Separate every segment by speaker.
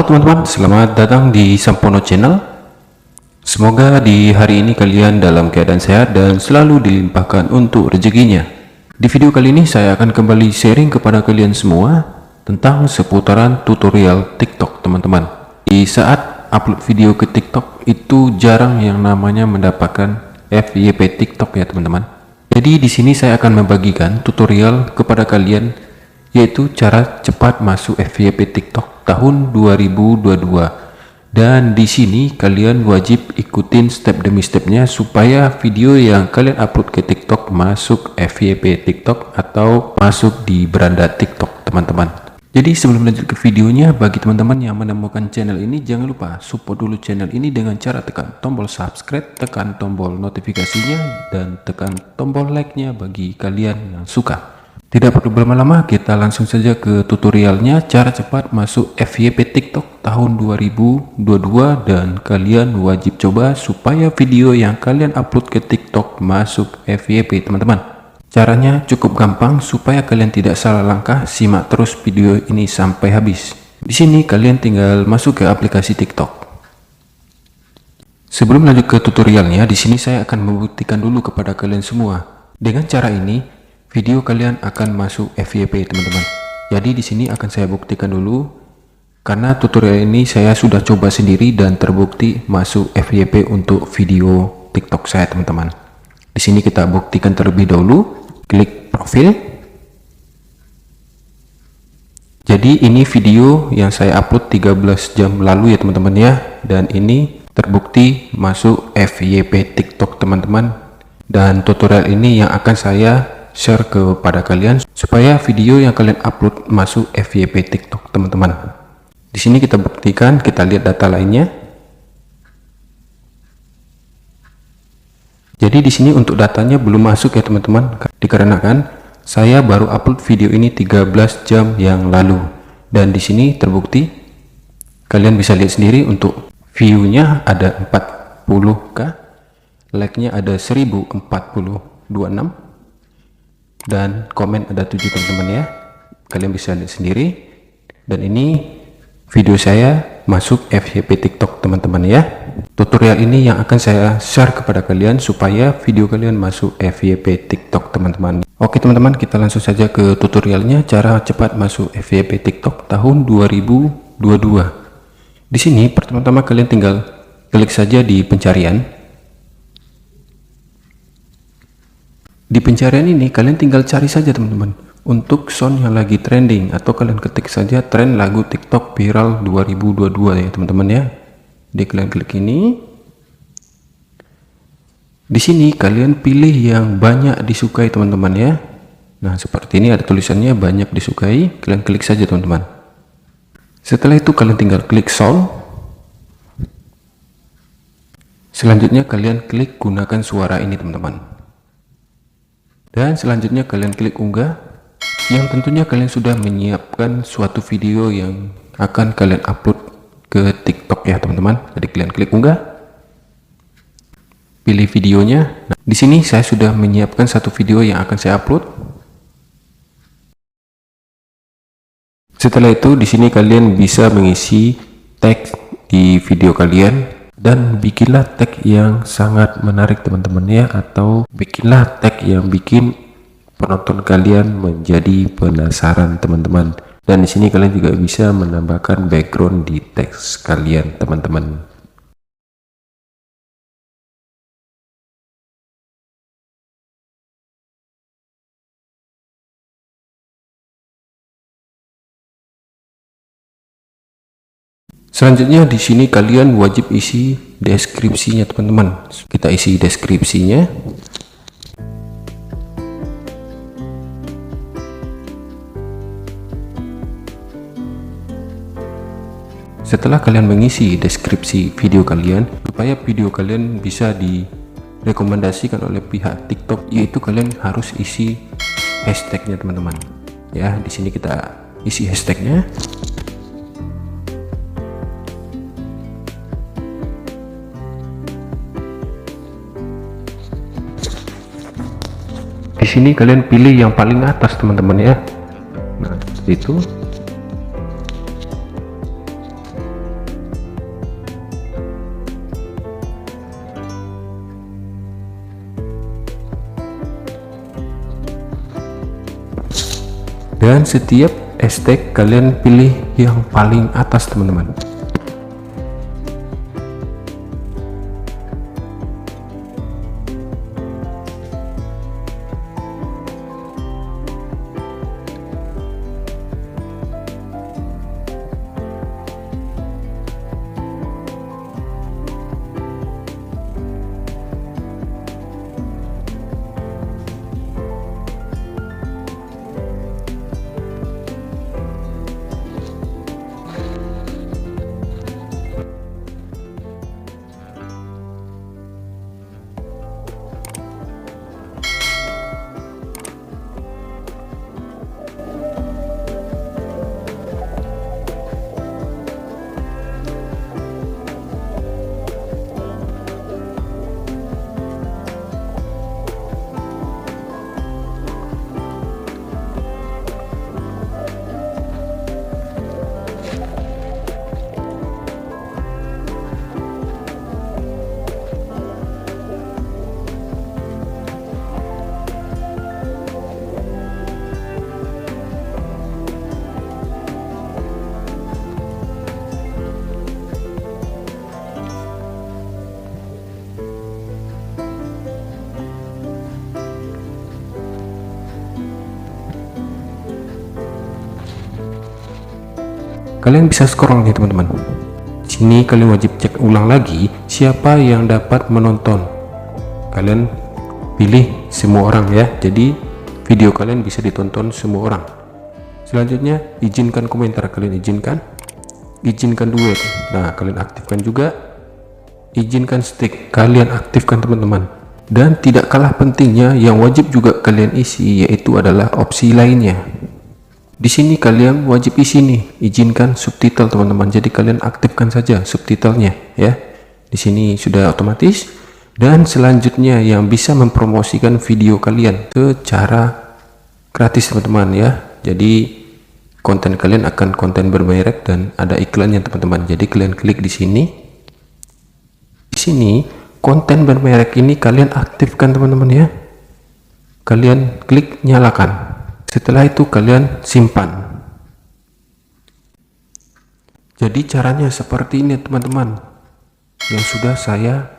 Speaker 1: teman-teman, selamat datang di Sampono Channel. Semoga di hari ini kalian dalam keadaan sehat dan selalu dilimpahkan untuk rezekinya. Di video kali ini saya akan kembali sharing kepada kalian semua tentang seputaran tutorial TikTok, teman-teman. Di saat upload video ke TikTok itu jarang yang namanya mendapatkan FYP TikTok ya, teman-teman. Jadi di sini saya akan membagikan tutorial kepada kalian, yaitu cara cepat masuk FYP TikTok tahun 2022. Dan di sini kalian wajib ikutin step demi stepnya supaya video yang kalian upload ke TikTok masuk FYP TikTok atau masuk di beranda TikTok, teman-teman. Jadi sebelum lanjut ke videonya, bagi teman-teman yang menemukan channel ini, jangan lupa support dulu channel ini dengan cara tekan tombol subscribe, tekan tombol notifikasinya, dan tekan tombol like-nya bagi kalian yang suka. Tidak perlu berlama-lama, kita langsung saja ke tutorialnya, cara cepat masuk FYP TikTok tahun 2022, dan kalian wajib coba supaya video yang kalian upload ke TikTok masuk FYP, teman-teman. Caranya cukup gampang, supaya kalian tidak salah langkah, simak terus video ini sampai habis. Di sini kalian tinggal masuk ke aplikasi TikTok. Sebelum lanjut ke tutorialnya, di sini saya akan membuktikan dulu kepada kalian semua. Dengan cara ini video kalian akan masuk FYP, teman-teman. Jadi di sini akan saya buktikan dulu, karena tutorial ini saya sudah coba sendiri dan terbukti masuk FYP untuk video TikTok saya, teman-teman. Di sini kita buktikan terlebih dahulu, klik profil. Jadi ini video yang saya upload 13 jam lalu ya, teman-teman ya, dan ini terbukti masuk FYP TikTok, teman-teman. Dan tutorial ini yang akan saya share kepada kalian supaya video yang kalian upload masuk FYP TikTok, teman-teman. Di sini kita buktikan, kita lihat data lainnya. Jadi di sini untuk datanya belum masuk ya, teman-teman, dikarenakan saya baru upload video ini 13 jam yang lalu. Dan di sini terbukti, kalian bisa lihat sendiri, untuk view-nya ada 40k, like-nya ada 1046, dan komen ada 7, teman-teman ya. Kalian bisa lihat sendiri. Dan ini video saya masuk FYP TikTok, teman-teman ya. Tutorial ini yang akan saya share kepada kalian supaya video kalian masuk FYP TikTok, teman-teman. Oke teman-teman, kita langsung saja ke tutorialnya, cara cepat masuk FYP TikTok tahun 2022. Di sini pertama-tama kalian tinggal klik saja di pencarian. Di pencarian ini kalian tinggal cari saja, teman-teman, untuk sound yang lagi trending, atau kalian ketik saja tren lagu TikTok viral 2022 ya, teman-teman ya. Di kalian klik ini. Di sini kalian pilih yang banyak disukai, teman-teman ya. Nah, seperti ini ada tulisannya banyak disukai, kalian klik saja, teman-teman. Setelah itu kalian tinggal klik sound. Selanjutnya kalian klik gunakan suara ini, teman-teman. Dan selanjutnya kalian klik unggah, yang tentunya kalian sudah menyiapkan suatu video yang akan kalian upload ke TikTok ya, teman-teman. Jadi kalian klik unggah, pilih videonya. Nah, di sini saya sudah menyiapkan satu video yang akan saya upload. Setelah itu di sini kalian bisa mengisi tag di video kalian. Dan bikinlah tag yang sangat menarik, teman-teman ya, atau bikinlah tag yang bikin penonton kalian menjadi penasaran, teman-teman. Dan di sini kalian juga bisa menambahkan background di teks kalian, teman-teman. Selanjutnya di sini kalian wajib isi deskripsinya, teman-teman. Kita isi deskripsinya. Setelah kalian mengisi deskripsi video kalian, supaya video kalian bisa direkomendasikan oleh pihak TikTok, yaitu kalian harus isi hashtagnya, teman-teman. Ya, di sini kita isi hashtagnya. Di sini kalian pilih yang paling atas, teman-teman ya. Nah, seperti itu. Dan setiap hashtag kalian pilih yang paling atas teman-teman. Kalian bisa scroll nih teman-teman. Sini kalian wajib cek ulang lagi siapa yang dapat menonton. Kalian pilih semua orang ya. Jadi video kalian bisa ditonton semua orang. Selanjutnya izinkan komentar, kalian izinkan. Izinkan duet. Nah, kalian aktifkan juga. Izinkan stick, kalian aktifkan teman-teman. Dan tidak kalah pentingnya yang wajib juga kalian isi yaitu adalah opsi lainnya. Di sini kalian wajib isi nih, izinkan subtitle teman-teman. Jadi kalian aktifkan saja subtitlenya ya. Di sini sudah otomatis. Dan selanjutnya yang bisa mempromosikan video kalian secara gratis teman-teman ya. Jadi konten kalian akan konten bermerek dan ada iklannya teman-teman. Jadi kalian klik di sini. Di sini konten bermerek ini kalian aktifkan teman-teman ya. Kalian klik nyalakan. Setelah itu kalian simpan. Jadi caranya seperti ini teman-teman yang sudah saya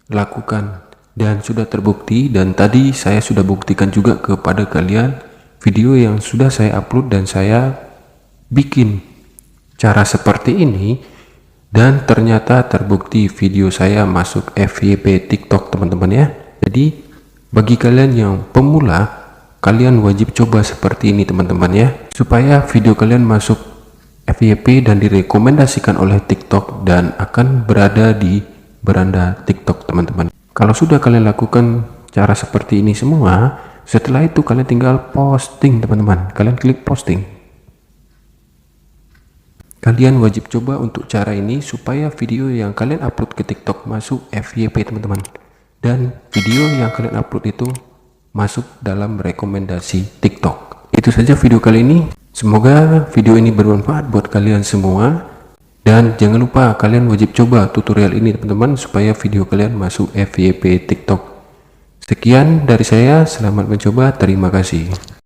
Speaker 1: lakukan dan sudah terbukti, dan tadi saya sudah buktikan juga kepada kalian video yang sudah saya upload dan saya bikin cara seperti ini, dan ternyata terbukti video saya masuk FYP TikTok teman-teman ya. Jadi bagi kalian yang pemula, kalian wajib coba seperti ini teman-teman ya, supaya video kalian masuk FYP dan direkomendasikan oleh TikTok dan akan berada di beranda TikTok teman-teman. Kalau sudah kalian lakukan cara seperti ini semua, setelah itu kalian tinggal posting teman-teman. Kalian klik posting. Kalian wajib coba untuk cara ini supaya video yang kalian upload ke TikTok masuk FYP teman-teman, dan video yang kalian upload itu masuk dalam rekomendasi TikTok. Itu saja video kali ini. Semoga video ini bermanfaat buat kalian semua. Dan jangan lupa kalian wajib coba tutorial ini teman-teman supaya video kalian masuk FYP TikTok. Sekian dari saya, selamat mencoba, terima kasih.